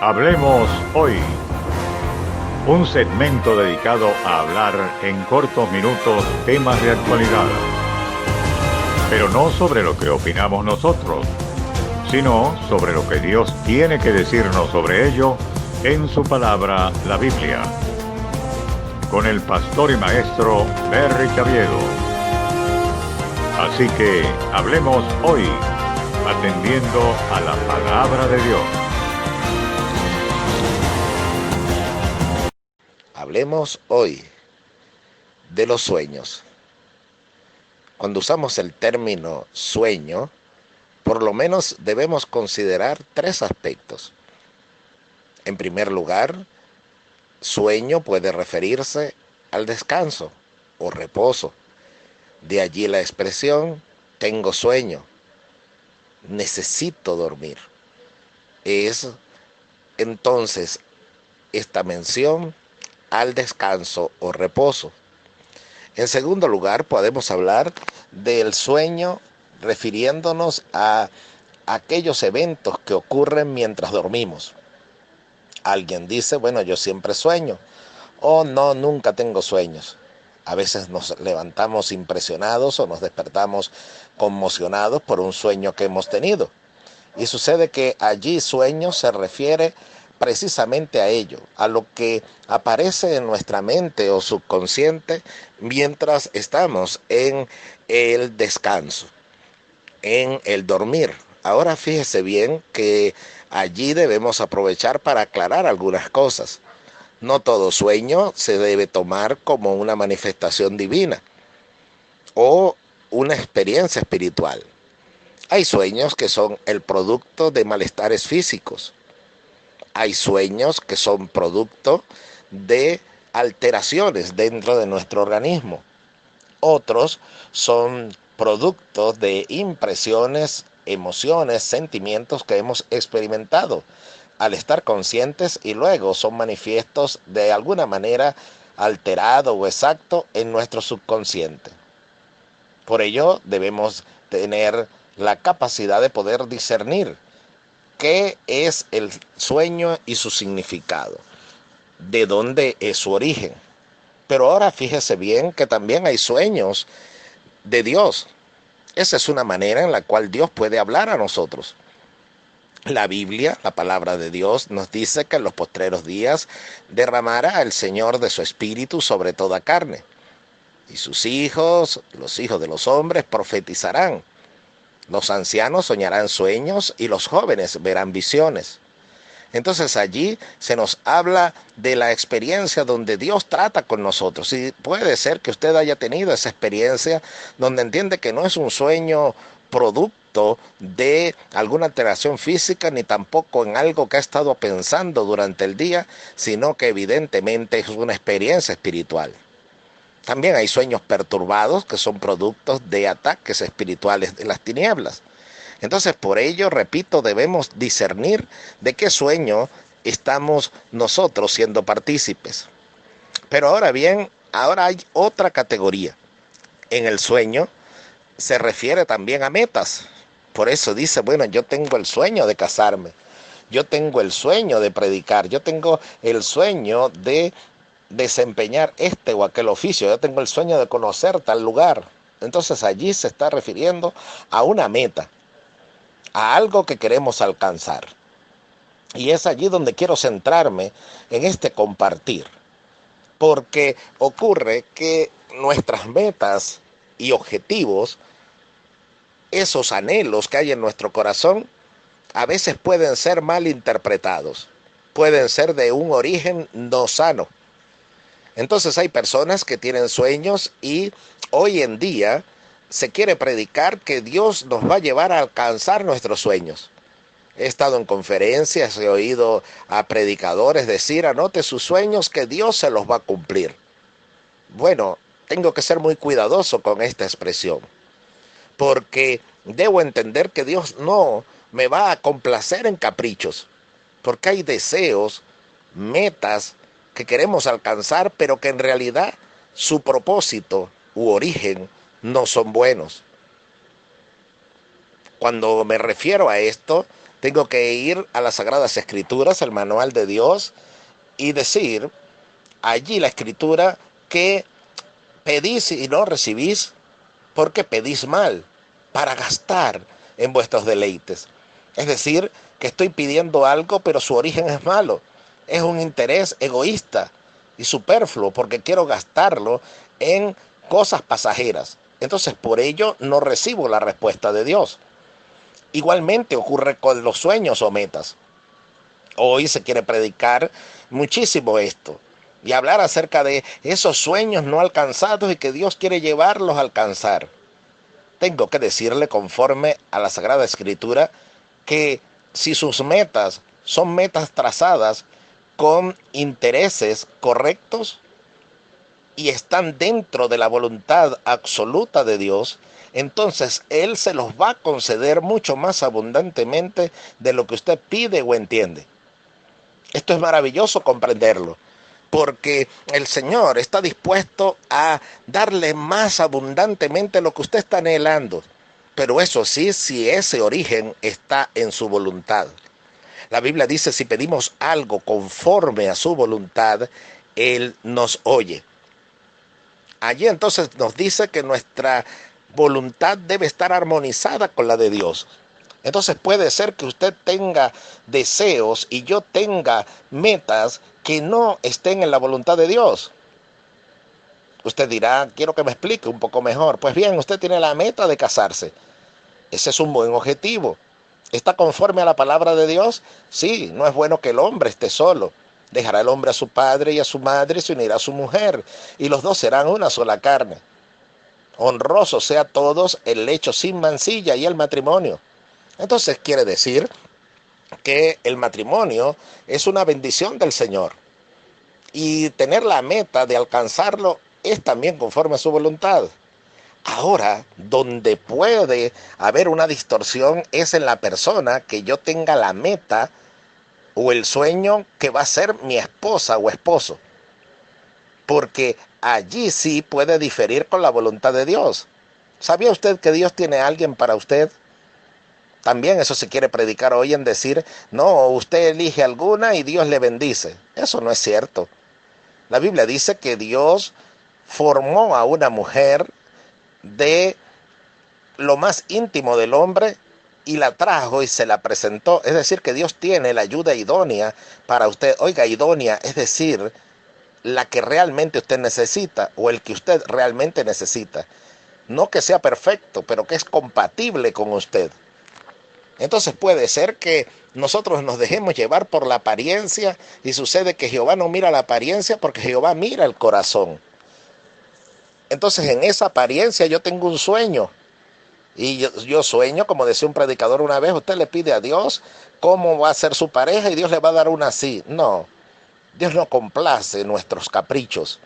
Hablemos hoy, un segmento dedicado a hablar en cortos minutos temas de actualidad, pero no sobre lo que opinamos nosotros, sino sobre lo que Dios tiene que decirnos sobre ello en su palabra, la Biblia, con el pastor y maestro Berry Caviedo. Así que hablemos hoy, atendiendo a la palabra de Dios. Hablemos hoy de los sueños. Cuando usamos el término sueño, por lo menos debemos considerar tres aspectos. En primer lugar, sueño puede referirse al descanso o reposo. De allí la expresión, tengo sueño, necesito dormir. Es entonces esta mención al descanso o reposo. En segundo lugar, podemos hablar del sueño refiriéndonos a aquellos eventos que ocurren mientras dormimos. Alguien dice, bueno, yo siempre sueño, o no, nunca tengo sueños. A veces nos levantamos impresionados o nos despertamos conmocionados por un sueño que hemos tenido. Y sucede que allí sueño se refiere precisamente a ello, a lo que aparece en nuestra mente o subconsciente mientras estamos en el descanso, en el dormir. Ahora fíjese bien que allí debemos aprovechar para aclarar algunas cosas. No todo sueño se debe tomar como una manifestación divina o una experiencia espiritual. Hay sueños que son el producto de malestares físicos. Hay sueños que son producto de alteraciones dentro de nuestro organismo. Otros son productos de impresiones, emociones, sentimientos que hemos experimentado al estar conscientes y luego son manifiestos de alguna manera alterado o exacto en nuestro subconsciente. Por ello debemos tener la capacidad de poder discernir qué es el sueño y su significado, de dónde es su origen. Pero ahora fíjese bien que también hay sueños de Dios. Esa es una manera en la cual Dios puede hablar a nosotros. La Biblia, la palabra de Dios, nos dice que en los postreros días derramará el Señor de su Espíritu sobre toda carne. Y sus hijos, los hijos de los hombres, profetizarán. Los ancianos soñarán sueños y los jóvenes verán visiones. Entonces allí se nos habla de la experiencia donde Dios trata con nosotros. Y puede ser que usted haya tenido esa experiencia donde entiende que no es un sueño producto de alguna alteración física ni tampoco en algo que ha estado pensando durante el día, sino que evidentemente es una experiencia espiritual. También hay sueños perturbados que son productos de ataques espirituales de las tinieblas. Entonces, por ello, repito, debemos discernir de qué sueño estamos nosotros siendo partícipes. Pero ahora bien, ahora hay otra categoría. En el sueño se refiere también a metas. Por eso dice, bueno, yo tengo el sueño de casarme, yo tengo el sueño de predicar, yo tengo el sueño de desempeñar este o aquel oficio, yo tengo el sueño de conocer tal lugar. Entonces allí se está refiriendo a una meta, a algo que queremos alcanzar. Y es allí donde quiero centrarme en este compartir, porque ocurre que nuestras metas y objetivos, esos anhelos que hay en nuestro corazón, a veces pueden ser mal interpretados, pueden ser de un origen no sano. Entonces hay personas que tienen sueños y hoy en día se quiere predicar que Dios nos va a llevar a alcanzar nuestros sueños. He estado en conferencias, he oído a predicadores decir, anote sus sueños que Dios se los va a cumplir. Bueno, tengo que ser muy cuidadoso con esta expresión, porque debo entender que Dios no me va a complacer en caprichos, porque hay deseos, metas que queremos alcanzar, pero que en realidad su propósito u origen no son buenos. Cuando me refiero a esto, Tengo que ir a las Sagradas Escrituras, el manual de Dios, y decir allí la Escritura que pedís y no recibís porque pedís mal, para gastar en vuestros deleites. Es decir, que estoy pidiendo algo, pero su origen es malo. Es un interés egoísta y superfluo, porque quiero gastarlo en cosas pasajeras. Entonces, por ello, no recibo la respuesta de Dios. Igualmente ocurre con los sueños o metas. Hoy se quiere predicar muchísimo esto y hablar acerca de esos sueños no alcanzados y que Dios quiere llevarlos a alcanzar. Tengo que decirle, conforme a la Sagrada Escritura, que si sus metas son metas trazadas con intereses correctos y están dentro de la voluntad absoluta de Dios, entonces Él se los va a conceder mucho más abundantemente de lo que usted pide o entiende. Esto es maravilloso comprenderlo, porque el Señor está dispuesto a darle más abundantemente lo que usted está anhelando. Pero eso sí, si ese origen está en su voluntad. La Biblia dice, si pedimos algo conforme a su voluntad, Él nos oye. Allí entonces nos dice que nuestra voluntad debe estar armonizada con la de Dios. Entonces puede ser que usted tenga deseos y yo tenga metas que no estén en la voluntad de Dios. Usted dirá, quiero que me explique un poco mejor. Pues bien, usted tiene la meta de casarse. Ese es un buen objetivo. ¿Está conforme a la palabra de Dios? Sí, no es bueno que el hombre esté solo. Dejará el hombre a su padre y a su madre y se unirá a su mujer, y los dos serán una sola carne. Honroso sea a todos el lecho sin mancilla y el matrimonio. Entonces quiere decir que el matrimonio es una bendición del Señor. Y tener la meta de alcanzarlo es también conforme a su voluntad. Ahora, donde puede haber una distorsión es en la persona que yo tenga la meta o el sueño que va a ser mi esposa o esposo. Porque allí sí puede diferir con la voluntad de Dios. ¿Sabía usted que Dios tiene a alguien para usted? También eso se quiere predicar hoy en decir, no, usted elige alguna y Dios le bendice. Eso no es cierto. La Biblia dice que Dios formó a una mujer de lo más íntimo del hombre y la trajo y se la presentó. Es decir, que Dios tiene la ayuda idónea para usted. Oiga, idónea, es decir, la que realmente usted necesita o el que usted realmente necesita. No que sea perfecto, pero que es compatible con usted. Entonces puede ser que nosotros nos dejemos llevar por la apariencia y sucede que Jehová no mira la apariencia porque Jehová mira el corazón. Entonces en esa apariencia yo tengo un sueño y yo sueño, como decía un predicador una vez, usted le pide a Dios cómo va a ser su pareja y Dios le va a dar una así. No, Dios no complace nuestros caprichos.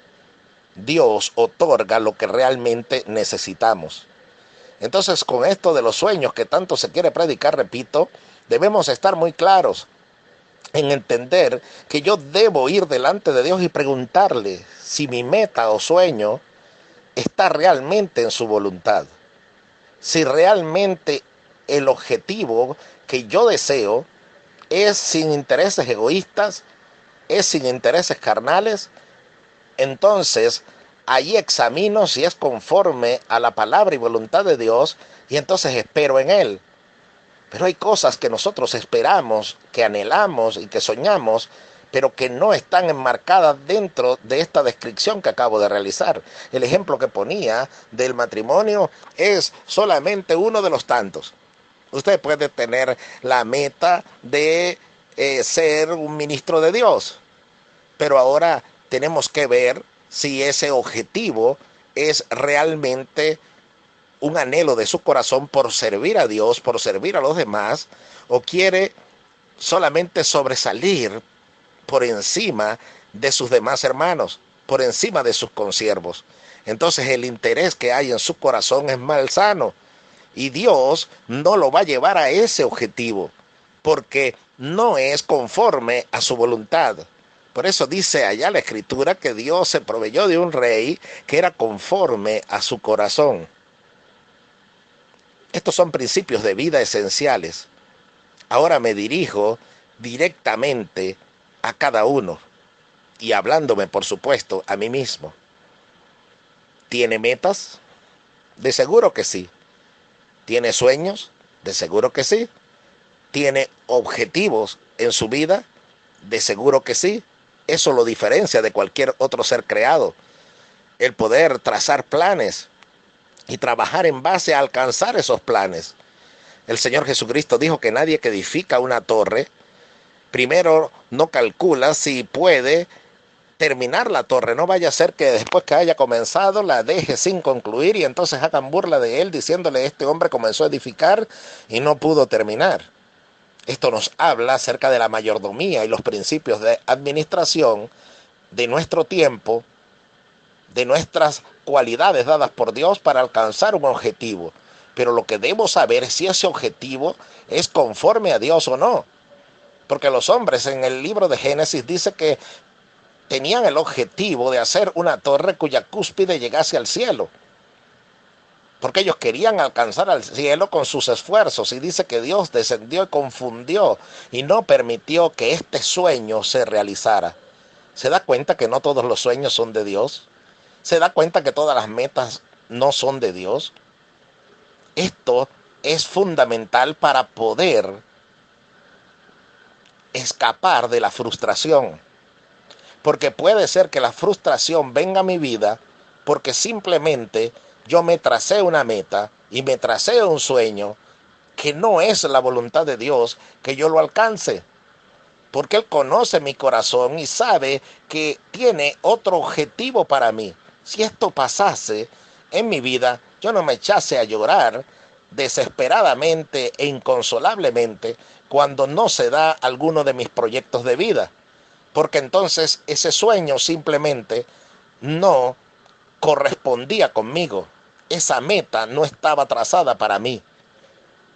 Dios otorga lo que realmente necesitamos. Entonces, con esto de los sueños que tanto se quiere predicar, repito, debemos estar muy claros en entender que yo debo ir delante de Dios y preguntarle si mi meta o sueño está realmente en su voluntad. Si realmente el objetivo que yo deseo es sin intereses egoístas, es sin intereses carnales, entonces allí examino si es conforme a la palabra y voluntad de Dios y entonces espero en Él. Pero hay cosas que nosotros esperamos, que anhelamos y que soñamos, pero que no están enmarcadas dentro de esta descripción que acabo de realizar. El ejemplo que ponía del matrimonio es solamente uno de los tantos. Usted puede tener la meta de ser un ministro de Dios, pero ahora tenemos que ver si ese objetivo es realmente un anhelo de su corazón por servir a Dios, por servir a los demás, o quiere solamente sobresalir por encima de sus demás hermanos, por encima de sus consiervos. Entonces el interés que hay en su corazón es malsano y Dios no lo va a llevar a ese objetivo porque no es conforme a su voluntad. Por eso dice allá la Escritura que Dios se proveyó de un rey que era conforme a su corazón. Estos son principios de vida esenciales. Ahora me dirijo directamente a cada uno y hablándome, por supuesto, a mí mismo. ¿Tiene metas? De seguro que sí. ¿Tiene sueños? De seguro que sí. ¿Tiene objetivos en su vida? De seguro que sí. Eso lo diferencia de cualquier otro ser creado. El poder trazar planes y trabajar en base a alcanzar esos planes. El Señor Jesucristo dijo que nadie que edifica una torre, primero no calcula si puede terminar la torre. No vaya a ser que después que haya comenzado la deje sin concluir y entonces hagan burla de él diciéndole: este hombre comenzó a edificar y no pudo terminar. Esto nos habla acerca de la mayordomía y los principios de administración de nuestro tiempo, de nuestras cualidades dadas por Dios para alcanzar un objetivo. Pero lo que debo saber es si ese objetivo es conforme a Dios o no. Porque los hombres en el libro de Génesis dice que tenían el objetivo de hacer una torre cuya cúspide llegase al cielo. Porque ellos querían alcanzar al cielo con sus esfuerzos. Y dice que Dios descendió y confundió y no permitió que este sueño se realizara. ¿Se da cuenta que no todos los sueños son de Dios? ¿Se da cuenta que todas las metas no son de Dios? Esto es fundamental para poder escapar de la frustración. Porque puede ser que la frustración venga a mi vida porque simplemente yo me tracé una meta y me tracé un sueño que no es la voluntad de Dios que yo lo alcance. Porque Él conoce mi corazón y sabe que tiene otro objetivo para mí. Si esto pasase en mi vida, yo no me echase a llorar desesperadamente e inconsolablemente cuando no se da alguno de mis proyectos de vida. Porque entonces ese sueño simplemente no correspondía conmigo. Esa meta no estaba trazada para mí.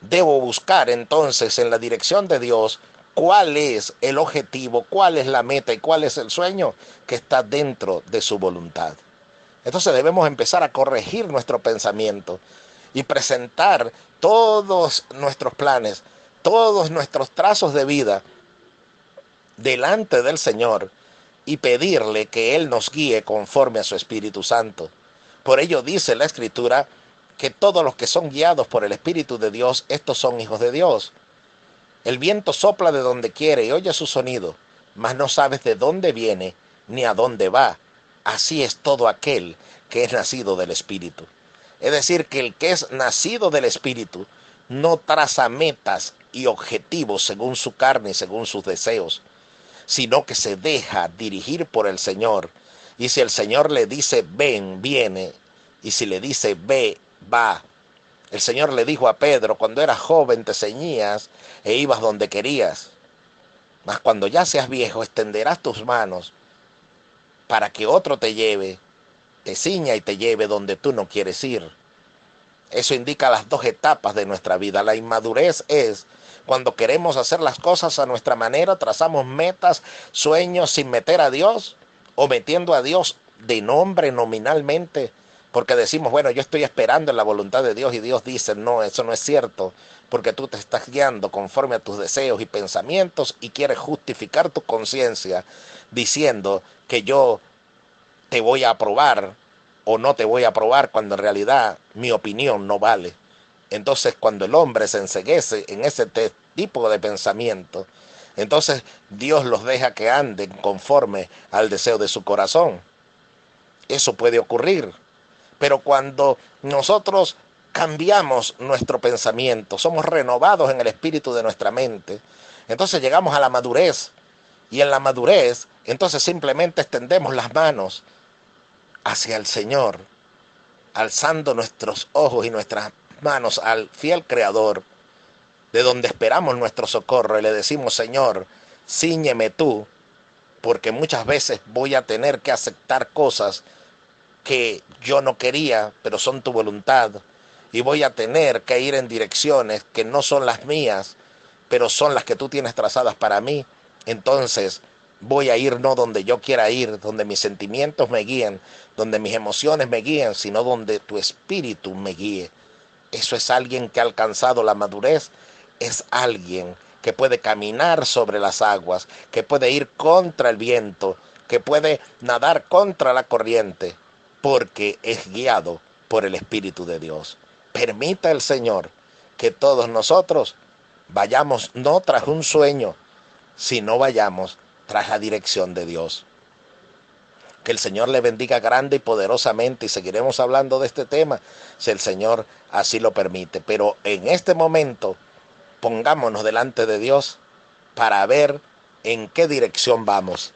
Debo buscar entonces en la dirección de Dios cuál es el objetivo, cuál es la meta y cuál es el sueño que está dentro de su voluntad. Entonces debemos empezar a corregir nuestro pensamiento y presentar todos nuestros planes, todos nuestros trazos de vida delante del Señor y pedirle que Él nos guíe conforme a su Espíritu Santo. Por ello dice la Escritura que todos los que son guiados por el Espíritu de Dios, estos son hijos de Dios. El viento sopla de donde quiere y oye su sonido, mas no sabes de dónde viene ni a dónde va. Así es todo aquel que es nacido del Espíritu. Es decir, que el que es nacido del Espíritu no traza metas y objetivos según su carne y según sus deseos, sino que se deja dirigir por el Señor. Y si el Señor le dice ven, viene, y si le dice ve, va. El Señor le dijo a Pedro: cuando eras joven te ceñías e ibas donde querías, mas cuando ya seas viejo extenderás tus manos para que otro te lleve, te ciña y te lleve donde tú no quieres ir. Eso indica las dos etapas de nuestra vida. La inmadurez es cuando queremos hacer las cosas a nuestra manera, trazamos metas, sueños sin meter a Dios o metiendo a Dios de nombre nominalmente, porque decimos, bueno, yo estoy esperando en la voluntad de Dios y Dios dice, no, eso no es cierto, porque tú te estás guiando conforme a tus deseos y pensamientos y quieres justificar tu conciencia diciendo que yo te voy a aprobar o no te voy a aprobar cuando en realidad mi opinión no vale. Entonces cuando el hombre se enceguece en ese tipo de pensamiento, entonces Dios los deja que anden conforme al deseo de su corazón. Eso puede ocurrir. Pero cuando nosotros cambiamos nuestro pensamiento, somos renovados en el espíritu de nuestra mente, entonces llegamos a la madurez. Y en la madurez, entonces simplemente extendemos las manos hacia el Señor, alzando nuestros ojos y nuestras manos al fiel Creador, de donde esperamos nuestro socorro, y le decimos: Señor, cíñeme tú, porque muchas veces voy a tener que aceptar cosas que yo no quería, pero son tu voluntad, y voy a tener que ir en direcciones que no son las mías, pero son las que tú tienes trazadas para mí. Entonces voy a ir no donde yo quiera ir, donde mis sentimientos me guíen, donde mis emociones me guíen, sino donde tu espíritu me guíe. Eso es alguien que ha alcanzado la madurez, es alguien que puede caminar sobre las aguas, que puede ir contra el viento, que puede nadar contra la corriente, porque es guiado por el Espíritu de Dios. Permita el Señor que todos nosotros vayamos no tras un sueño, sino vayamos tras la dirección de Dios. Que el Señor le bendiga grande y poderosamente, y seguiremos hablando de este tema si el Señor así lo permite. Pero en este momento, pongámonos delante de Dios para ver en qué dirección vamos.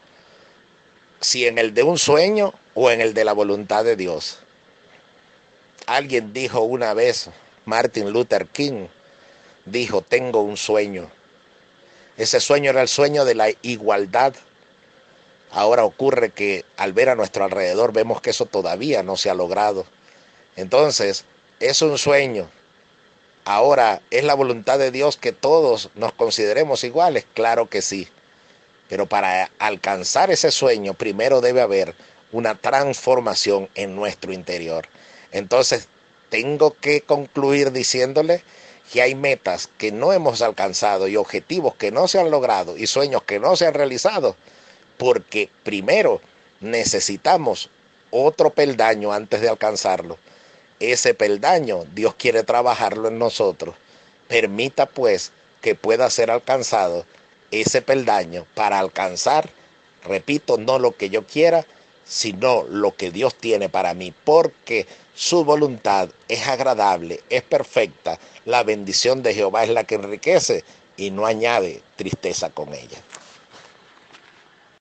Si en el de un sueño o en el de la voluntad de Dios. Alguien dijo una vez, Martin Luther King, dijo, tengo un sueño. Ese sueño era el sueño de la igualdad. Ahora ocurre que al ver a nuestro alrededor vemos que eso todavía no se ha logrado. Entonces, es un sueño. Ahora, ¿es la voluntad de Dios que todos nos consideremos iguales? Claro que sí. Pero para alcanzar ese sueño, primero debe haber una transformación en nuestro interior. Entonces, tengo que concluir diciéndole que hay metas que no hemos alcanzado y objetivos que no se han logrado y sueños que no se han realizado, porque primero necesitamos otro peldaño antes de alcanzarlo. Ese peldaño Dios quiere trabajarlo en nosotros. Permita pues que pueda ser alcanzado ese peldaño para alcanzar, repito, no lo que yo quiera, sino lo que Dios tiene para mí, porque su voluntad es agradable, es perfecta. La bendición de Jehová es la que enriquece y no añade tristeza con ella.